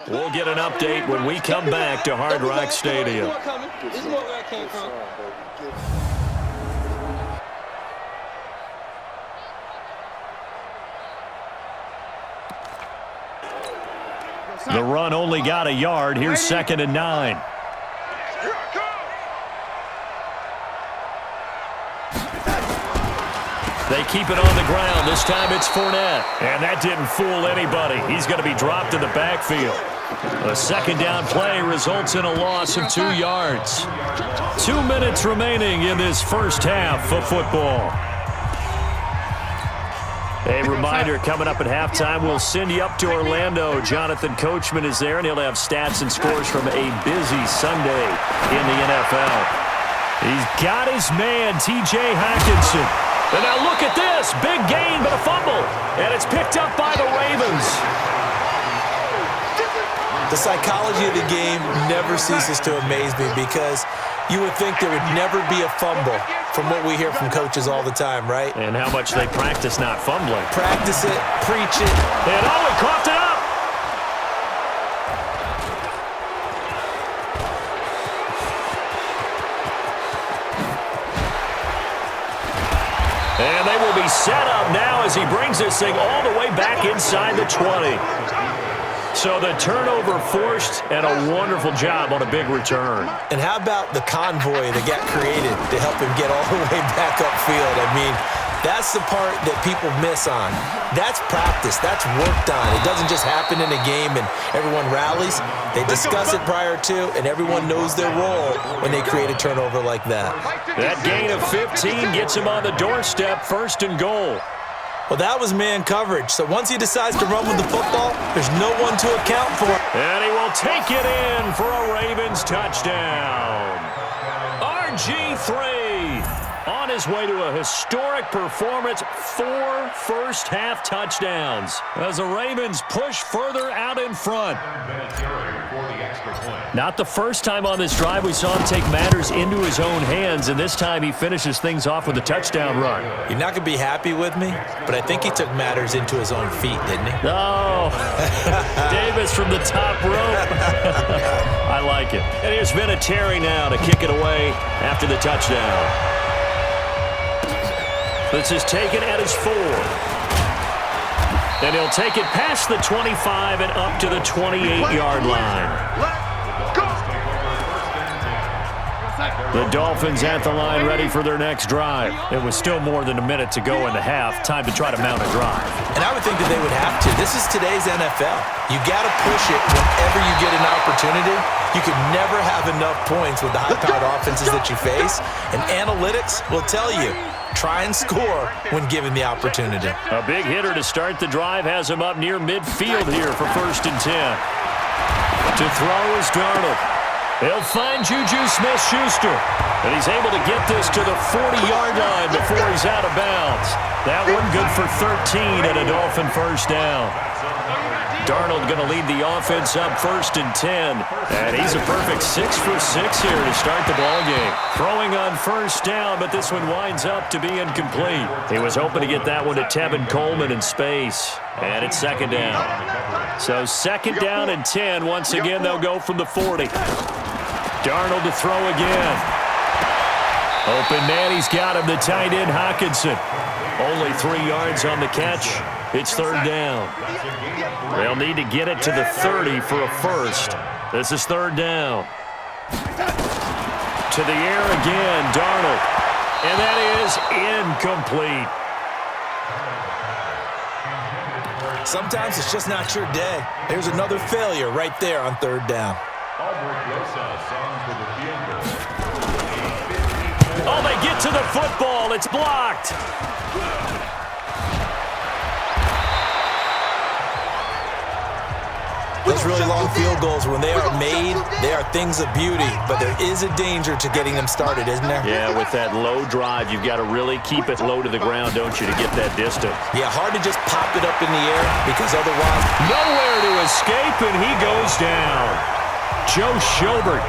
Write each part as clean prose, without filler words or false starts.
We'll get an update when we come back to Hard Rock Stadium. The run only got a yard. Here's 2nd and 9. They keep it on the ground. This time it's Fournette. And that didn't fool anybody. He's going to be dropped in the backfield. A 2nd down play results in a loss of 2 yards. 2 minutes remaining in this first half of football. A reminder, coming up at halftime, we'll send you up to Orlando. Jonathan Coachman is there, and he'll have stats and scores from a busy Sunday in the NFL. He's got his man, T.J. Hockenson. And now look at this. Big gain, but a fumble. And it's picked up by the Ravens. The psychology of the game never ceases to amaze me because you would think there would never be a fumble from what we hear from coaches all the time, right? And how much they practice not fumbling. Practice it, preach it. And oh, he coughed it up. And they will be set up now as he brings this thing all the way back inside the 20. So the turnover forced, and a wonderful job on a big return. And how about the convoy that got created to help him get all the way back upfield? I mean, that's the part that people miss on. That's practice. That's worked on. It doesn't just happen in a game and everyone rallies. They discuss it prior to, and everyone knows their role when they create a turnover like that. That gain of 15 gets him on the doorstep, 1st and goal. Well, that was man coverage. So once he decides to run with the football, there's no one to account for. And he will take it in for a Ravens touchdown. RG3 on his way to a historic performance, 4 first-half touchdowns as the Ravens push further out in front. Not the first time on this drive we saw him take matters into his own hands, and this time he finishes things off with a touchdown run. You're not going to be happy with me, but I think he took matters into his own feet, didn't he? Oh, Davis from the top rope. I like it. And here's Vinatieri now to kick it away after the touchdown. This is taken at his 4. And he'll take it past the 25 and up to the 28-yard line. The Dolphins at the line ready for their next drive. It was still more than a minute to go in the half. Time to try to mount a drive. And I would think that they would have to. This is today's NFL. You got to push it whenever you get an opportunity. You can never have enough points with the high-powered offenses that you face. And analytics will tell you, try and score when given the opportunity. A big hitter to start the drive has him up near midfield here for 1st and 10. To throw is Darnold. He'll find Juju Smith-Schuster. And he's able to get this to the 40-yard line before he's out of bounds. That one good for 13 and a Dolphin 1st down. Darnold going to lead the offense up 1st and 10. And he's a perfect 6 for 6 here to start the ballgame. Throwing on 1st down, but this one winds up to be incomplete. He was hoping to get that one to Tevin Coleman in space. And it's 2nd down. So 2nd down and 10. Once again, they'll go from the 40. Darnold to throw again. Open man, he's got him, the tight end Hockenson. Only 3 yards on the catch. It's 3rd down. They'll need to get it to the 30 for a first. This is 3rd down. To the air again, Darnold. And that is incomplete. Sometimes it's just not your day. There's another failure right there on 3rd down. Oh, they get to the football. It's blocked. Those really long field goals, when they are made, they are things of beauty, but there is a danger to getting them started, isn't there? Yeah, with that low drive, you've got to really keep it low to the ground, don't you, to get that distance. Yeah, hard to just pop it up in the air because otherwise... Nowhere to escape, and he goes down. Joe Schobert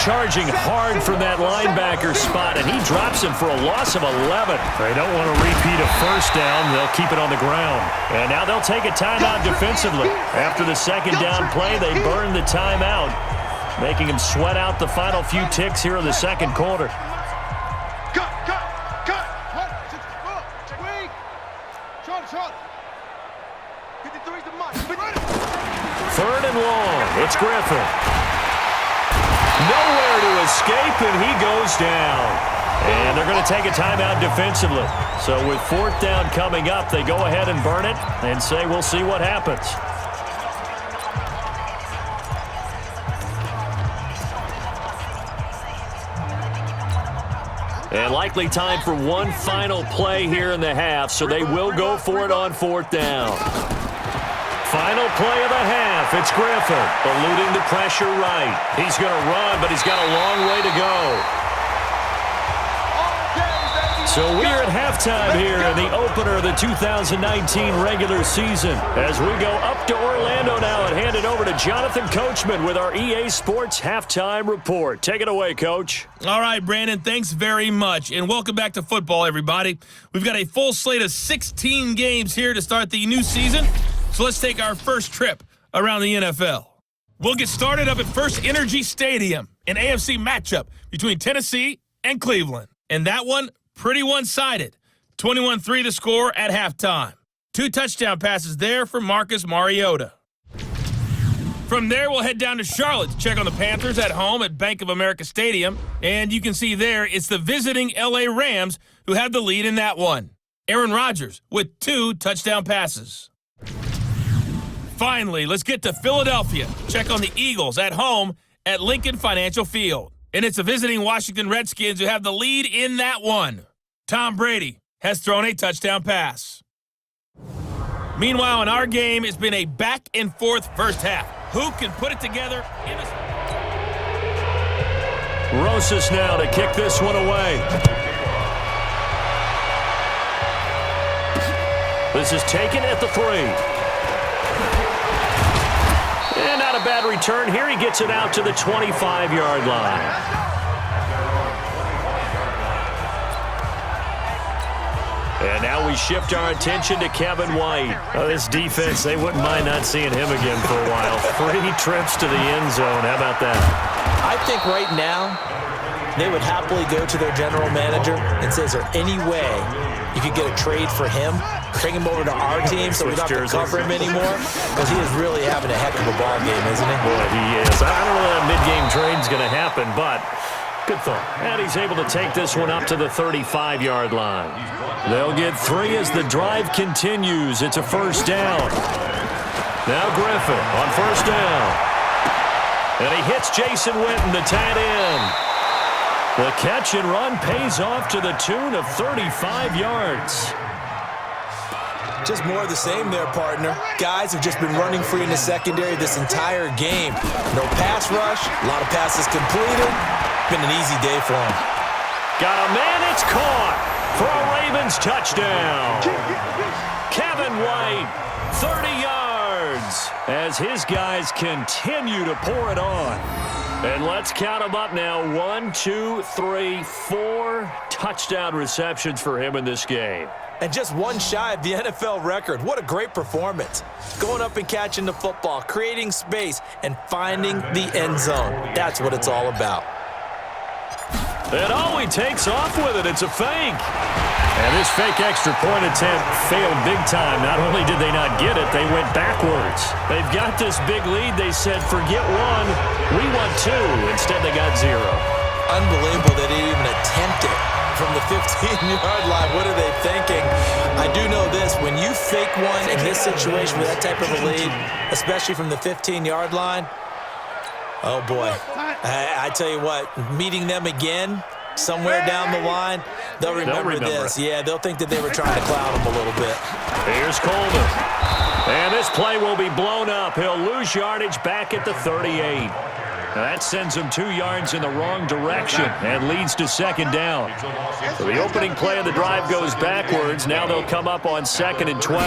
charging hard from that linebacker spot, and he drops him for a loss of 11. They don't want to repeat a first down. They'll keep it on the ground. And now they'll take a timeout defensively. After the second down play, they burn the timeout, making him sweat out the final few ticks here in the second quarter. Third and long. It's Griffin. Nowhere to escape, and he goes down. And they're going to take a timeout defensively. So with fourth down coming up, they go ahead and burn it and say we'll see what happens. And likely time for one final play here in the half, so they will go for it on fourth down. Final play of the half. It's Griffin eluding the pressure right. He's going to run, but he's got a long way to go. So we're at halftime here in the opener of the 2019 regular season. As we go up to Orlando now and hand it over to Jonathan Coachman with our EA Sports Halftime Report. Take it away, Coach. All right, Brandon, thanks very much. And welcome back to football, everybody. We've got a full slate of 16 games here to start the new season. So let's take our first trip around the NFL. We'll get started up at First Energy Stadium, an AFC matchup between Tennessee and Cleveland. And that one, pretty one-sided. 21-3 the score at halftime. 2 touchdown passes there for Marcus Mariota. From there, we'll head down to Charlotte to check on the Panthers at home at Bank of America Stadium. And you can see there, it's the visiting LA Rams who have the lead in that one. Aaron Rodgers with 2 touchdown passes. Finally, let's get to Philadelphia. Check on the Eagles at home at Lincoln Financial Field. And it's the visiting Washington Redskins who have the lead in that one. Tom Brady has thrown a touchdown pass. Meanwhile, in our game, it's been a back-and-forth first half. Who can put it together? Rosas now to kick this one away. This is taken at the 3. And not a bad return here. He gets it out to the 25-yard line. And now we shift our attention to Kevin White. Oh, this defense, they wouldn't mind not seeing him again for a while. 3 trips to the end zone. How about that? I think right now they would happily go to their general manager and say, is there any way you could get a trade for him? Bring him over to our team so we don't have to cover him anymore? Because he is really having a heck of a ball game, isn't he? Boy, he is. I don't know that mid-game trade's going to happen, but good thought. And he's able to take this one up to the 35-yard line. They'll get 3 as the drive continues. It's a first down. Now Griffin on first down. And he hits Jason Witten, the tight end. The catch and run pays off to the tune of 35 yards. Just more of the same there, partner. Guys have just been running free in the secondary this entire game. No pass rush, a lot of passes completed. Been an easy day for him. Got a man, it's caught for a Ravens touchdown. Kevin White, 30 yards, as his guys continue to pour it on. And let's count them up now. 1, 2, 3, 4 touchdown receptions for him in this game. And just one shy of the NFL record. What a great performance. Going up and catching the football, creating space, and finding the end zone. That's what it's all about. And he takes off with it. It's a fake. And this fake extra point attempt failed big time. Not only did they not get it, they went backwards. They've got this big lead. They said, forget 1, we want 2. Instead, they got 0. Unbelievable they didn't even attempt it from the 15-yard line. What are they thinking? I do know this. When you fake one in this situation with that type of a lead, especially from the 15-yard line, oh, boy. I tell you what, meeting them again somewhere down the line, they'll remember this. Yeah, they'll think that they were trying to clown them a little bit. Here's Coleman. And this play will be blown up. He'll lose yardage back at the 38. Now that sends him 2 yards in the wrong direction and leads to second down. So the opening play of the drive goes backwards. Now they'll come up on 2nd and 12.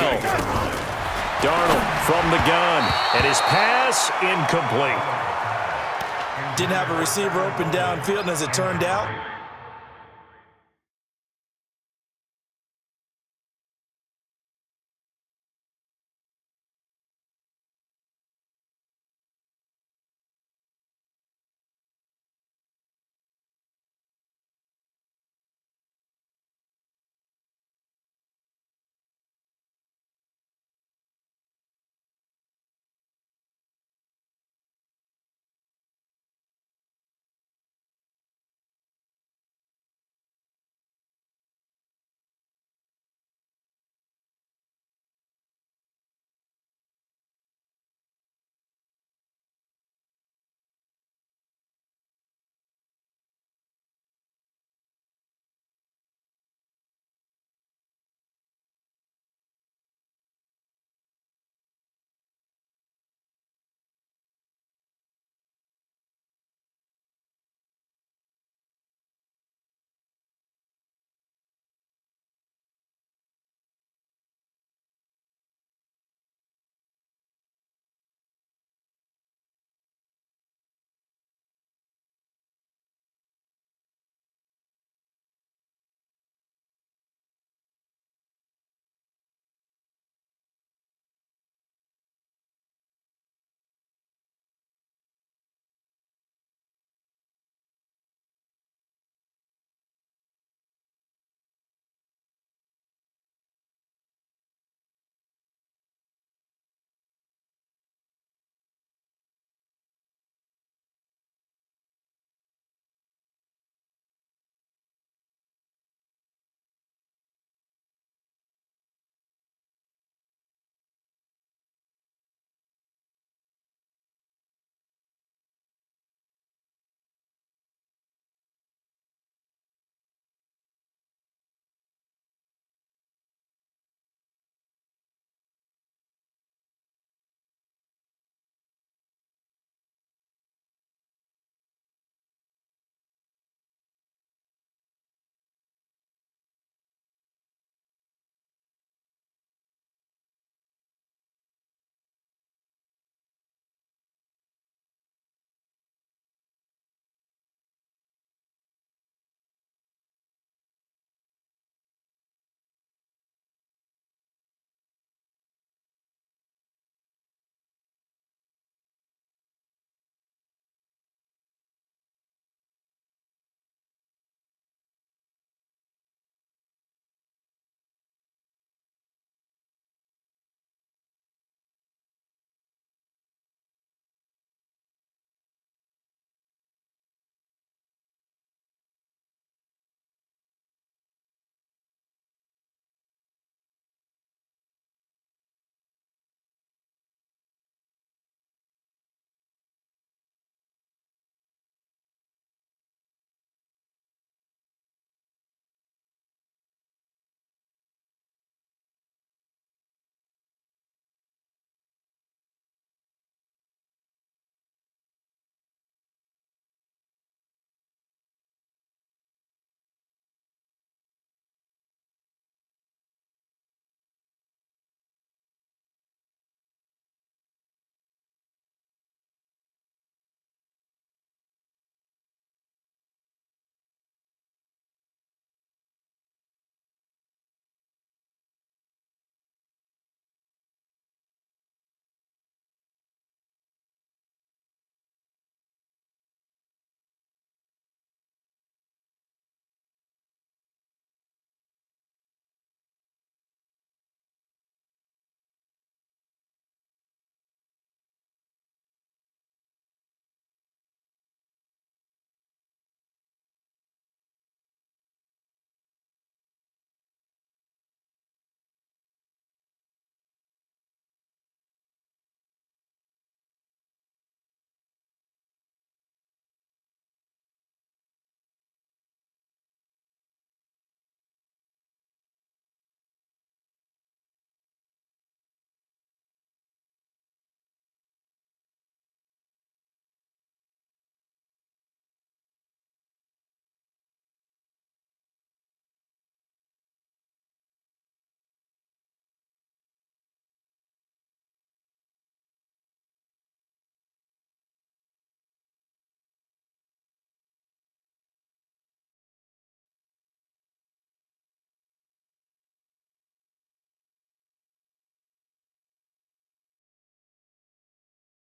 Darnold from the gun. And his pass incomplete. Didn't have a receiver open downfield, and as it turned out,